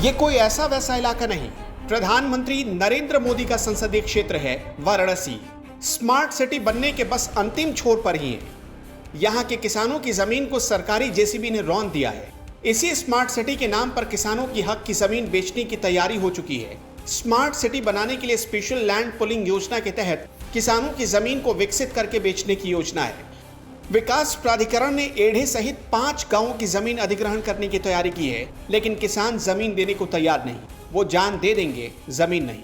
ये कोई ऐसा वैसा इलाका नहीं, प्रधानमंत्री नरेंद्र मोदी का संसदीय क्षेत्र है वाराणसी। स्मार्ट सिटी बनने के बस अंतिम छोर पर ही है। यहाँ के किसानों की जमीन को सरकारी जेसीबी ने रौंद दिया है। इसी स्मार्ट सिटी के नाम पर किसानों की हक की जमीन बेचने की तैयारी हो चुकी है। स्मार्ट सिटी बनाने के लिए स्पेशल लैंड पुलिंग योजना के तहत किसानों की जमीन को विकसित करके बेचने की योजना है। विकास प्राधिकरण ने एढ़े सहित 5 गांवों की जमीन अधिग्रहण करने की तैयारी की है, लेकिन किसान जमीन देने को तैयार नहीं। वो जान दे देंगे, जमीन नहीं।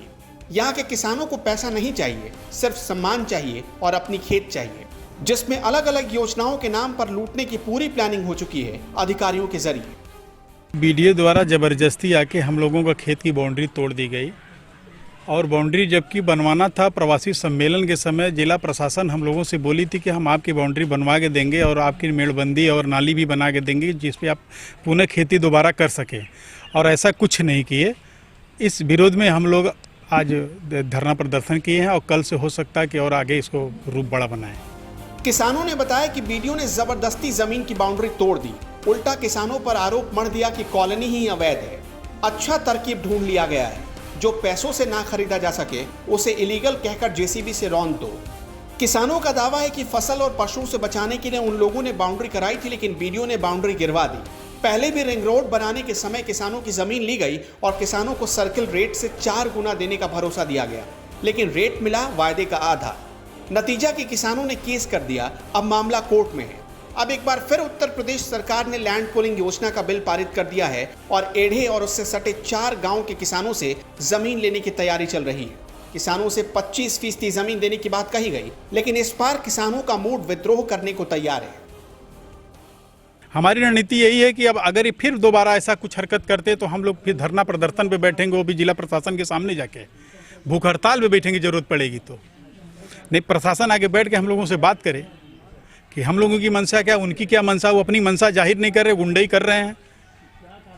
यहाँ के किसानों को पैसा नहीं चाहिए, सिर्फ सम्मान चाहिए और अपनी खेत चाहिए, जिसमें अलग अलग योजनाओं के नाम पर लूटने की पूरी प्लानिंग हो चुकी है अधिकारियों के जरिए। बीडीओ द्वारा जबरदस्ती आके हम लोगों का खेत की बाउंड्री तोड़ दी गई और बाउंड्री जबकि बनवाना था, प्रवासी सम्मेलन के समय जिला प्रशासन हम लोगों से बोली थी कि हम आपकी बाउंड्री बनवा के देंगे और आपकी मेड़बंदी और नाली भी बना के देंगे जिस पे आप पुनः खेती दोबारा कर सकें, और ऐसा कुछ नहीं किए। इस विरोध में हम लोग आज धरना प्रदर्शन किए हैं और कल से हो सकता है कि और आगे इसको रूप बड़ा बनाएं। किसानों ने बताया कि बीडीओ ने जबरदस्ती जमीन की बाउंड्री तोड़ दी, उल्टा किसानों पर आरोप मढ़ दिया कि कॉलोनी ही अवैध है। अच्छा तरकीब ढूंढ लिया गया है, जो पैसों से ना खरीदा जा सके उसे इलीगल कहकर जेसीबी से रौंद दो। किसानों का दावा है कि फसल और पशुओं से बचाने के लिए उन लोगों ने बाउंड्री कराई थी, लेकिन बीडीओ ने बाउंड्री गिरवा दी। पहले भी रिंग रोड बनाने के समय किसानों की जमीन ली गई और किसानों को सर्किल रेट से 4 गुना देने का भरोसा दिया गया, लेकिन रेट मिला वायदे का आधा। नतीजा कि किसानों ने केस कर दिया, अब मामला कोर्ट में है। अब एक बार फिर उत्तर प्रदेश सरकार ने लैंड पुलिंग योजना का बिल पारित कर दिया है और एढ़े और उससे सटे 4 गांव के किसानों से जमीन लेने की तैयारी चल रही है। किसानों से 25% जमीन देने की बात कही गई, लेकिन इस बार किसानों का मूड विद्रोह करने को तैयार है। हमारी रणनीति यही है कि अब अगर ये फिर दोबारा ऐसा कुछ हरकत करते तो हम लोग फिर धरना प्रदर्शन पे बैठेंगे, वो भी जिला प्रशासन के सामने जाके भूख हड़ताल पे बैठेंगे जरूरत पड़ेगी तो। नहीं, प्रशासन आगे बैठ के हम लोगों से बात करे कि हम लोगों की मंशा क्या, उनकी क्या मंशा। वो अपनी मंशा जाहिर नहीं कर रहे, गुंडई कर रहे हैं,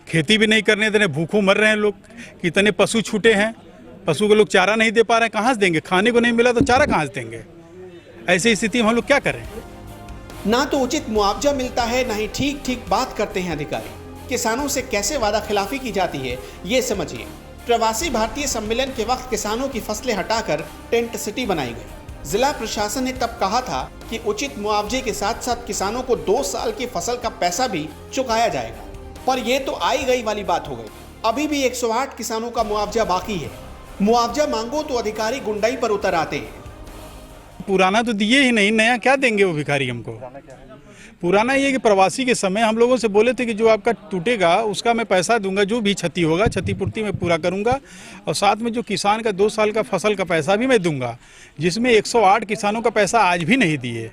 खेती भी नहीं करने दे रहे, भूखों मर रहे हैं लोग। कितने पशु छूटे हैं, पशु को लोग चारा नहीं दे पा रहे हैं, कहाँ से देंगे? खाने को नहीं मिला तो चारा कहाँ से देंगे? ऐसी स्थिति में हम लोग क्या करें? ना तो उचित मुआवजा मिलता है, ना ही ठीक बात करते हैं अधिकारी। किसानों से कैसे वादा खिलाफी की जाती है, ये समझिए। प्रवासी भारतीय सम्मेलन के वक्त किसानों की फसलें हटाकर टेंट सिटी बनाई गई। जिला प्रशासन ने तब कहा था कि उचित मुआवजे के साथ साथ किसानों को 2 साल की फसल का पैसा भी चुकाया जाएगा, पर यह तो आई गई वाली बात हो गई। अभी भी 108 किसानों का मुआवजा बाकी है। मुआवजा मांगो तो अधिकारी गुंडाई पर उतर आते हैं। पुराना तो दिए ही नहीं, नया क्या देंगे वो भिखारी हमको? पुराना ये कि प्रवासी के समय हम लोगों से बोले थे कि जो आपका टूटेगा उसका मैं पैसा दूंगा, जो भी क्षति होगा क्षतिपूर्ति मैं पूरा करूंगा, और साथ में जो किसान का 2 साल का फसल का पैसा भी मैं दूंगा, जिसमें 108 किसानों का पैसा आज भी नहीं दिए।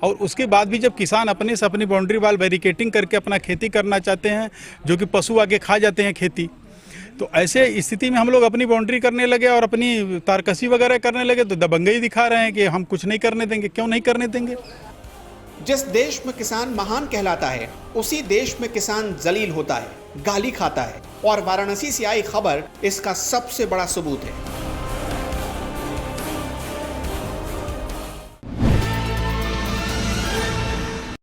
और उसके बाद भी जब किसान अपने से अपनी बाउंड्री वाल बैरिकेटिंग करके अपना खेती करना चाहते हैं, जो कि पशु आगे खा जाते हैं खेती, तो ऐसे स्थिति में हम लोग अपनी बाउंड्री करने लगे और अपनी तारकसी वगैरह करने लगे, तो दबंगई दिखा रहे हैं कि हम कुछ नहीं करने देंगे। क्यों नहीं करने देंगे? जिस देश में किसान महान कहलाता है, उसी देश में किसान जलील होता है, गाली खाता है, और वाराणसी से आई खबर इसका सबसे बड़ा सबूत है।